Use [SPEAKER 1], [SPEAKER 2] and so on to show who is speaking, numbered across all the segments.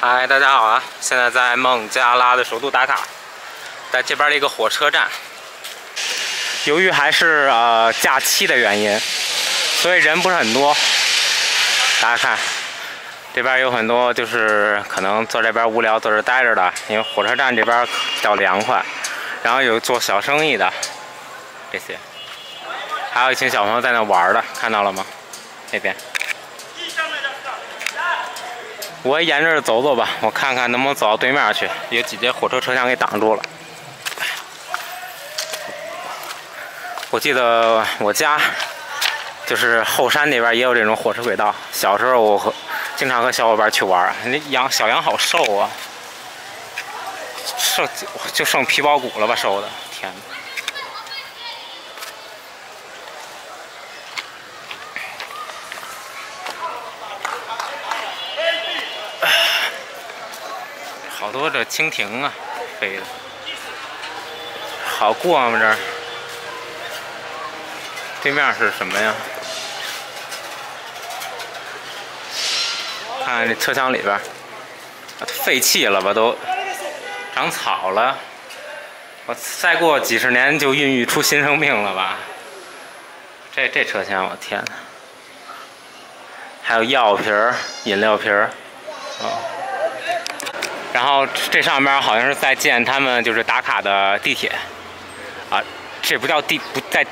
[SPEAKER 1] 嗨，大家好啊！现在在孟加拉的首都达卡，在这边的一个火车站。由于还是假期的原因，所以人不是很多。大家看，这边有很多就是可能坐这边无聊，坐这待着的，因为火车站这边比较凉快。然后有做小生意的这些，还有一群小朋友在那玩的，看到了吗？那边。 我也沿着走走吧，我看看能不能走到对面去。有几节火车车厢给挡住了。我记得我家就是后山那边也有这种火车轨道。小时候我经常和小伙伴去玩。那小羊好瘦啊，就剩皮包骨了吧，瘦的，天哪！ 好多这蜻蜓啊，飞的，好过吗？这儿对面是什么呀？看看这车厢里边，废弃了吧？都长草了。我再过几十年就孕育出新生命了吧？这车厢，我天哪！还有药瓶儿、饮料瓶儿，哦。 然后这上边好像是在建他们就是打卡的地铁，啊，这不叫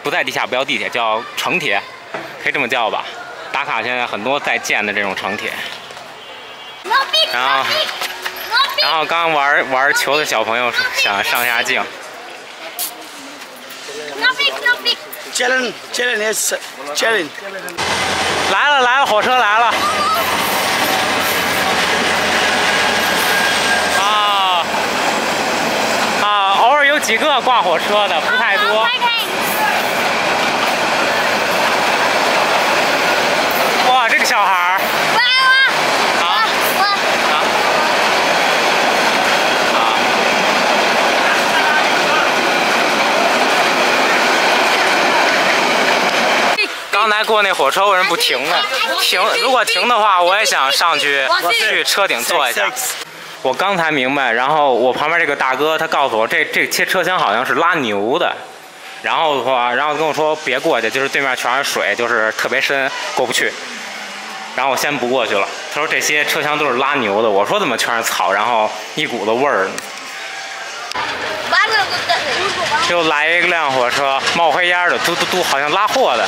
[SPEAKER 1] 不在地下，不叫地铁，叫城铁，可以这么叫吧？打卡现在很多在建的这种城铁。然后刚玩球的小朋友想上下镜。Jalen， 来了，火车来了。 有几个挂火车的，不太多。哇，这个小孩儿。刚才过那火车为什么不停呢？如果停的话，我也想上去车顶坐一下。 我刚才明白，然后我旁边这个大哥他告诉我，这些车厢好像是拉牛的，然后跟我说别过去，就是对面全是水，就是特别深，过不去。然后我先不过去了。他说这些车厢都是拉牛的，我说怎么全是草，然后一股子味儿呢？又来一辆火车，冒黑烟的，嘟嘟嘟，好像拉货的。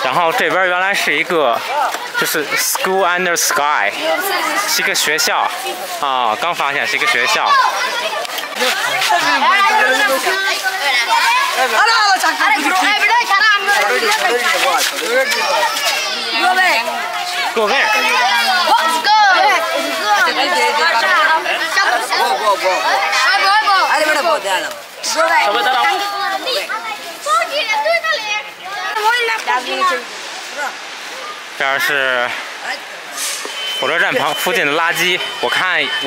[SPEAKER 1] 然后这边原来是一个，就是 School Under Sky， 是一个学校啊，刚发现是一个学校。过位。这是火车站附近的垃圾，我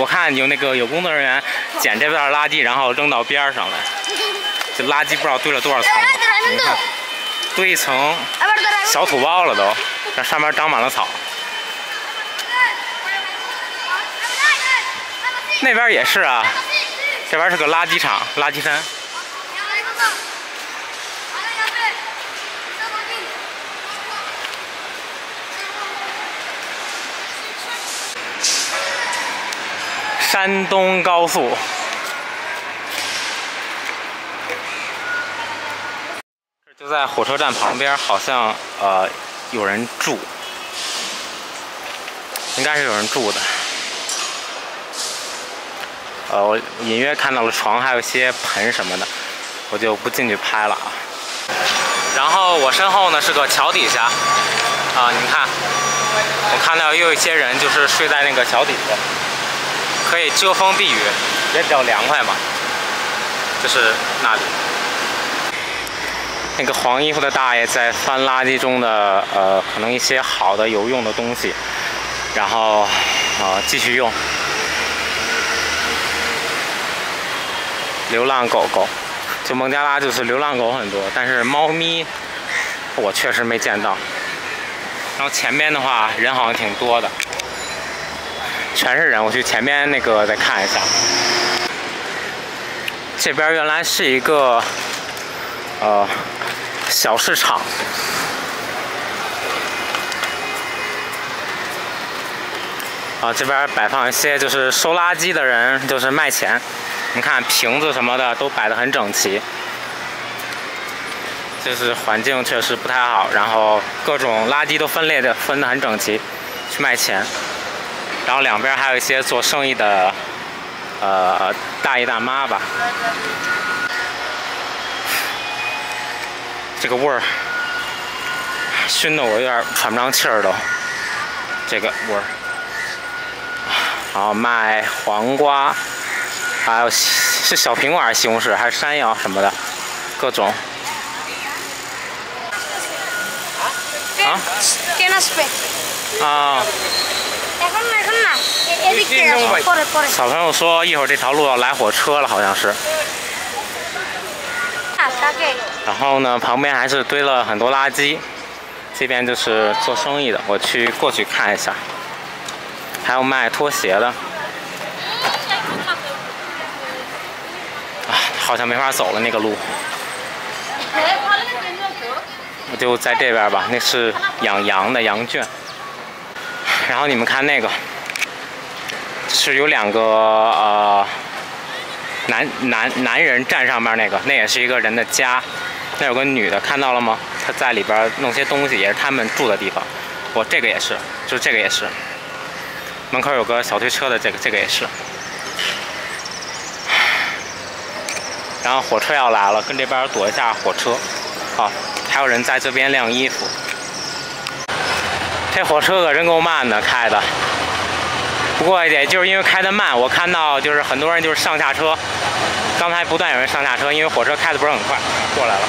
[SPEAKER 1] 看有工作人员捡这边的垃圾，然后扔到边上来。这垃圾不知道堆了多少层，你看，堆一层小土包了都，这上面长满了草。那边也是啊，这边是个垃圾场、垃圾山。 山东高速，就在火车站旁边，好像有人住，应该是有人住的。我隐约看到了床，还有一些盆什么的，我就不进去拍了啊。然后我身后呢是个桥底下，啊，你们看，我看到也有一些人就是睡在那个桥底下。 可以遮风避雨，也比较凉快嘛。这是那里。那个黄衣服的大爷在翻垃圾中的可能一些好的有用的东西，然后继续用。流浪狗狗，就孟加拉就是流浪狗很多，但是猫咪我确实没见到。然后前边的话人好像挺多的，全是人。我去前边那个再看一下。这边原来是一个小市场。这边摆放一些就是收垃圾的人，就是卖钱。你看瓶子什么的都摆得很整齐，就是环境确实不太好。然后各种垃圾都分得很整齐，去卖钱。然后两边还有一些做生意的大爷大妈吧。这个味儿熏得我有点喘不上气儿都，这个味儿。然后卖黄瓜，还有是小苹果还是西红柿还是山药什么的，各种。啊？啊。小朋友说一会儿这条路要来火车了，好像是。然后呢，旁边还是堆了很多垃圾，这边就是做生意的，我过去看一下。还有卖拖鞋的，好像没法走了那个路，我就在这边吧。那是养羊的羊圈。然后你们看那个，是有两个男人站上面那个，那也是一个人的家。那有个女的，看到了吗？她在里边弄些东西，也是他们住的地方。这个也是，就这个也是。门口有个小推车的，这个也是。然后火车要来了，跟这边躲一下火车。还有人在这边晾衣服。这火车可真够慢的，开的。不过也就是因为开得慢，我看到就是很多人就是上下车。刚才不断有人上下车，因为火车开得不是很快，过来了。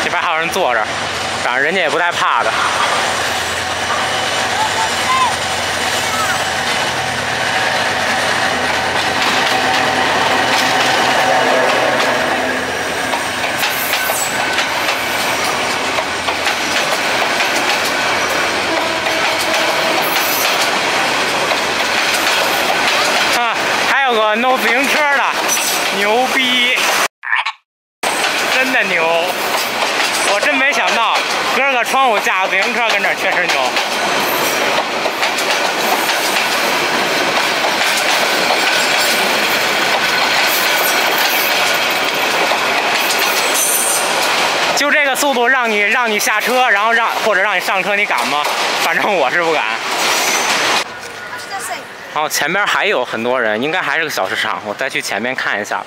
[SPEAKER 1] 这边还有人坐着，反正人家也不带怕的。还有个弄自行车的，牛逼，真的牛！我真没想到，隔个窗户架个自行车跟这儿，确实牛。就这个速度让你下车，然后或者让你上车，你敢吗？反正我是不敢。然后前面还有很多人，应该还是个小市场，我再去前面看一下吧。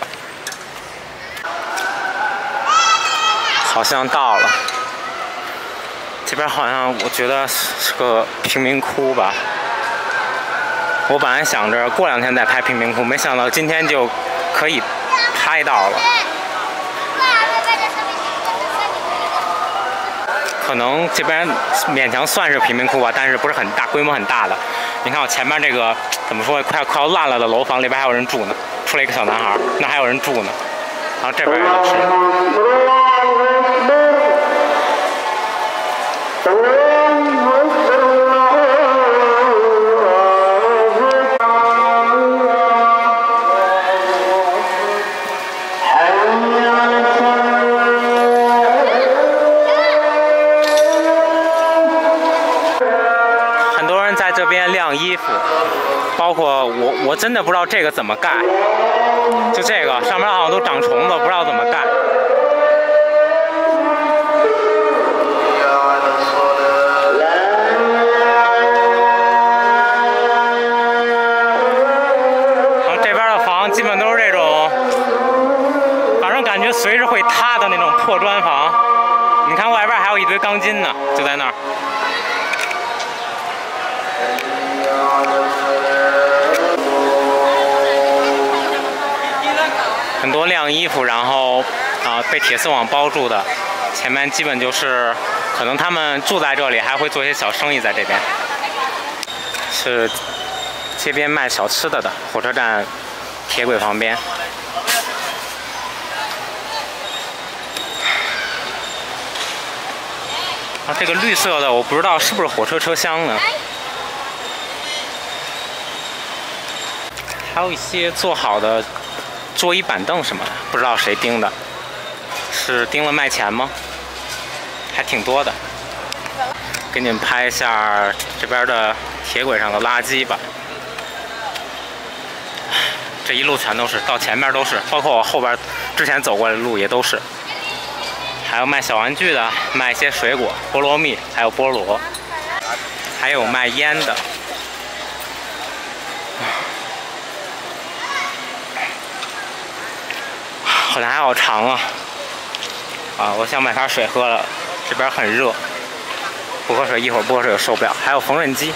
[SPEAKER 1] 好像到了，这边好像我觉得是个贫民窟吧。我本来想着过2天再拍贫民窟，没想到今天就可以拍到了。可能这边勉强算是贫民窟吧，但是不是很大，规模很大的。你看我前面这个怎么说，快要烂了的楼房里边还有人住呢，出来一个小男孩，那还有人住呢。然后这边也都是。这边晾衣服，包括我真的不知道这个怎么盖，就这个上面好像都长虫子，不知道怎么盖。然后这边的房基本都是这种，反正感觉随时会塌的那种破砖房。你看外边还有一堆钢筋呢，就在那儿。很多晾衣服，然后被铁丝网包住的。前面基本就是可能他们住在这里，还会做一些小生意在这边。是街边卖小吃的，火车站铁轨旁边。这个绿色的我不知道是不是火车车厢呢？还有一些做好的桌椅板凳什么的，不知道谁钉的，是钉了卖钱吗？还挺多的。给你们拍一下这边的铁轨上的垃圾吧。这一路全都是，到前面都是，包括我后边之前走过的路也都是。还有卖小玩具的，卖一些水果，菠萝蜜，还有菠萝，还有卖烟的。好像还好长啊！我想买瓶水喝了，这边很热，不喝水一会儿不喝水就受不了。还有缝纫机，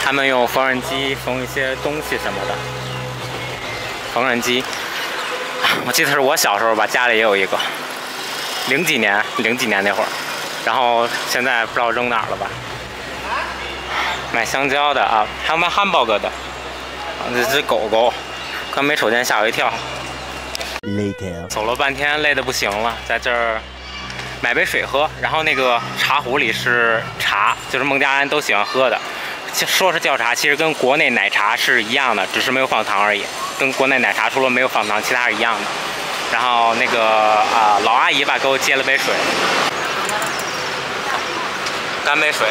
[SPEAKER 1] 他们用缝纫机缝一些东西什么的。缝纫机。我记得是我小时候吧，家里也有一个，零几年那会儿，然后现在不知道扔哪儿了吧。卖香蕉的啊，还有卖汉堡哥的。这只狗狗，刚没瞅见吓我一跳。走了半天累得不行了，在这儿买杯水喝，然后那个茶壶里是茶，就是孟加拉人都喜欢喝的。说是叫茶，其实跟国内奶茶是一样的，只是没有放糖而已。跟国内奶茶除了没有放糖，其他是一样的。然后那个老阿姨吧给我接了杯水，干杯水，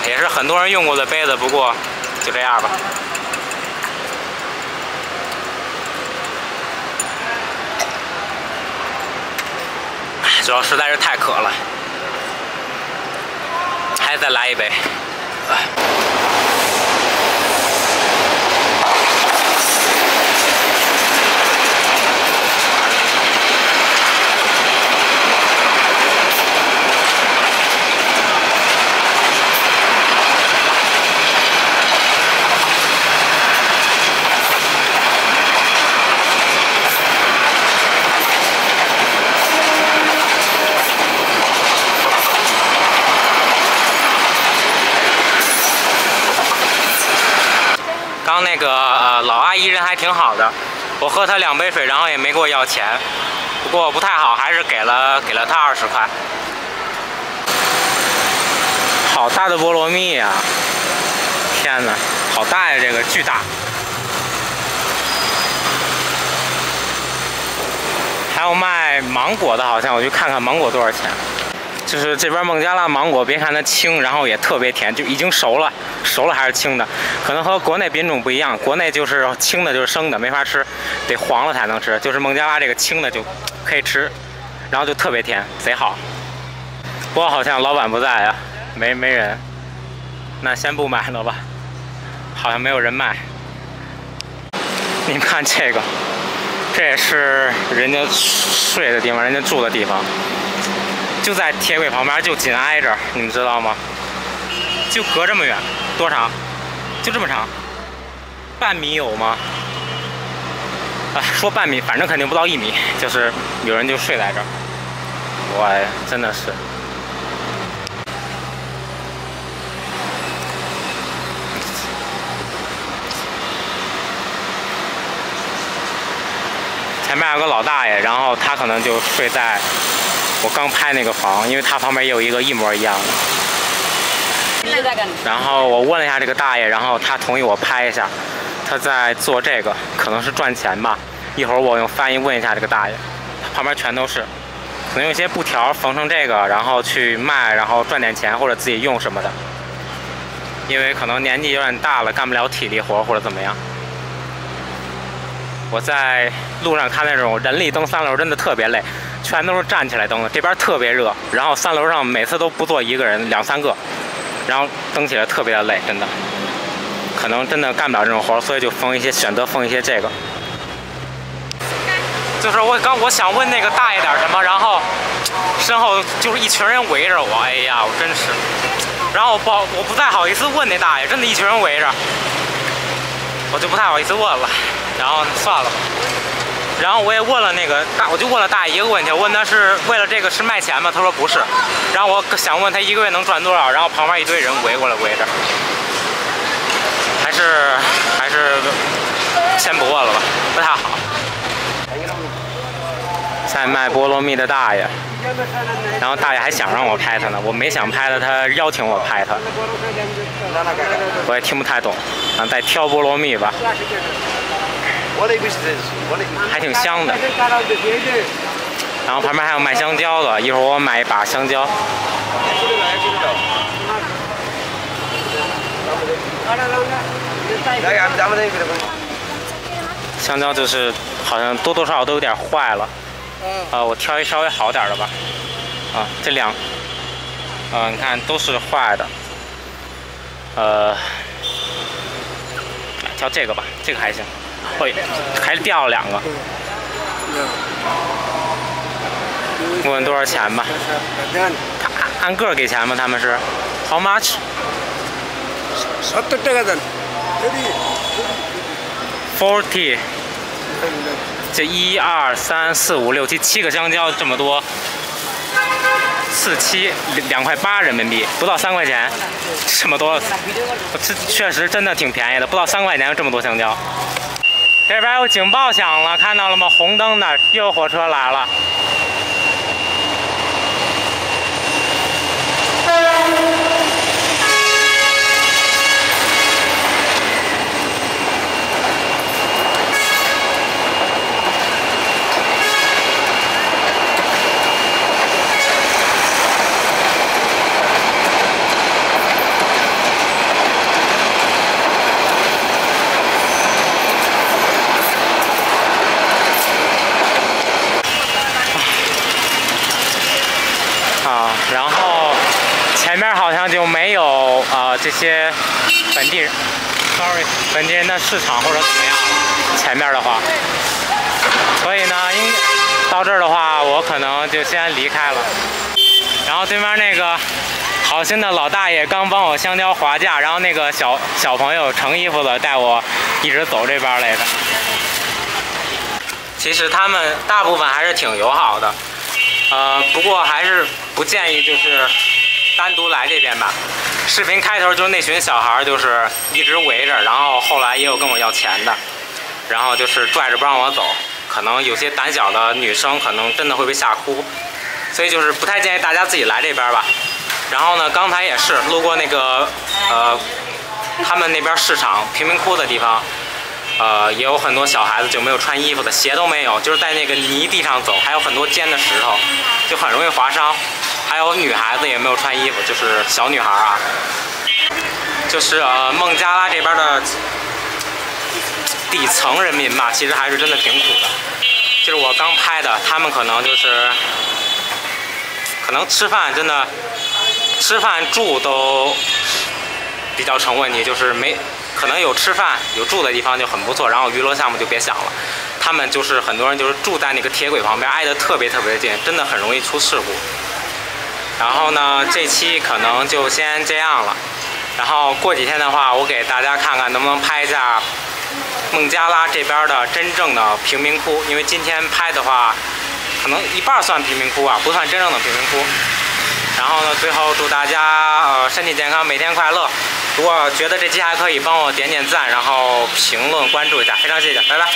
[SPEAKER 1] 也是很多人用过的杯子，不过就这样吧。主要实在是太渴了，还再来一杯。刚那个老阿姨人还挺好的，我喝她2杯水，然后也没给我要钱，不过不太好，还是给了她20块。好大的菠萝蜜呀！天哪，好大呀，这个巨大。还有卖芒果的，好像我去看看芒果多少钱。就是这边孟加拉芒果，别看它青，然后也特别甜，就已经熟了还是青的，可能和国内品种不一样。国内就是青的，就是生的，没法吃，得黄了才能吃。就是孟加拉这个青的就可以吃，然后就特别甜，贼好。不过好像老板不在啊，没人，那先不买了吧，好像没有人卖。你们看这个，这也是人家睡的地方，人家住的地方。就在铁轨旁边，就紧挨着，你们知道吗？就隔这么远，多长？就这么长，半米有吗？说半米，反正肯定不到1米。就是有人就睡在这儿，我真的是。前面有个老大爷，然后他可能就睡在我刚拍那个房，因为他旁边也有一个一模一样的。然后我问了一下这个大爷，然后他同意我拍一下。他在做这个，可能是赚钱吧。一会儿我用翻译问一下这个大爷，他旁边全都是，可能用一些布条缝成这个，然后去卖，然后赚点钱或者自己用什么的。因为可能年纪有点大了，干不了体力活或者怎么样。我在路上看那种人力蹬3楼，真的特别累，全都是站起来蹬的。这边特别热，然后3楼上每次都不坐1个人，2、3个，然后蹬起来特别的累，真的。可能真的干不了这种活，所以就选择缝一些这个。就是我想问那个大爷点什么，然后身后就是一群人围着我，哎呀，我真是。然后我不太好意思问那大爷，真的一群人围着，我就不太好意思问了。然后算了吧。然后我也问了那个我就问了大爷一个问题，我问他是为了这个是卖钱吗？他说不是。然后我想问他一个月能赚多少，然后旁边一堆人围过来围着，还是先不问了吧，不太好。在卖菠萝蜜的大爷，然后大爷还想让我拍他呢，我没想拍他，他邀请我拍他，我也听不太懂，在挑菠萝蜜吧，还挺香的。然后旁边还有卖香蕉的，一会儿我买一把香蕉。香蕉就是好像多多少少都有点坏了。我挑一稍微好点的吧。这两，你看都是坏的。挑这个吧，这个还行。会，还掉了2个。问问多少钱吧？按个给钱吗？他们是 ？How much？ 40。这1、2、3、4、5、6、7个香蕉这么多，4、7 2.8块人民币，不到3块钱，这么多，这确实真的挺便宜的，不到3块钱这么多香蕉。这边有警报响了，看到了吗？红灯的，又有火车来了。然后前面好像就没有这些本地人的市场或者怎么样了。前面的话，所以呢，到这儿的话，我可能就先离开了。然后对面那个好心的老大爷刚帮我香蕉划价，然后那个小朋友成衣服的带我一直走这边来着。其实他们大部分还是挺友好的。不过还是不建议就是单独来这边吧。视频开头就是那群小孩就是一直围着，然后后来也有跟我要钱的，然后就是拽着不让我走。可能有些胆小的女生可能真的会被吓哭，所以就是不太建议大家自己来这边吧。然后呢，刚才也是路过那个他们那边市场贫民窟的地方。也有很多小孩子就没有穿衣服的，鞋都没有，就是在那个泥地上走，还有很多尖的石头，就很容易划伤。还有女孩子也没有穿衣服，就是小女孩啊。就是孟加拉这边的底层人民吧，其实还是真的挺苦的。就是我刚拍的，他们可能吃饭真的吃饭住都比较成问题，就是可能有吃饭有住的地方就很不错，然后娱乐项目就别想了。他们就是很多人就是住在那个铁轨旁边，挨得特别近，真的很容易出事故。然后呢，这期可能就先这样了。然后过几天的话，我给大家看看能不能拍一下孟加拉这边的真正的贫民窟，因为今天拍的话，可能一半算贫民窟啊，不算真正的贫民窟。然后呢，最后祝大家身体健康，每天快乐。如果觉得这期还可以，帮我点赞，然后评论关注一下，非常谢谢，拜拜。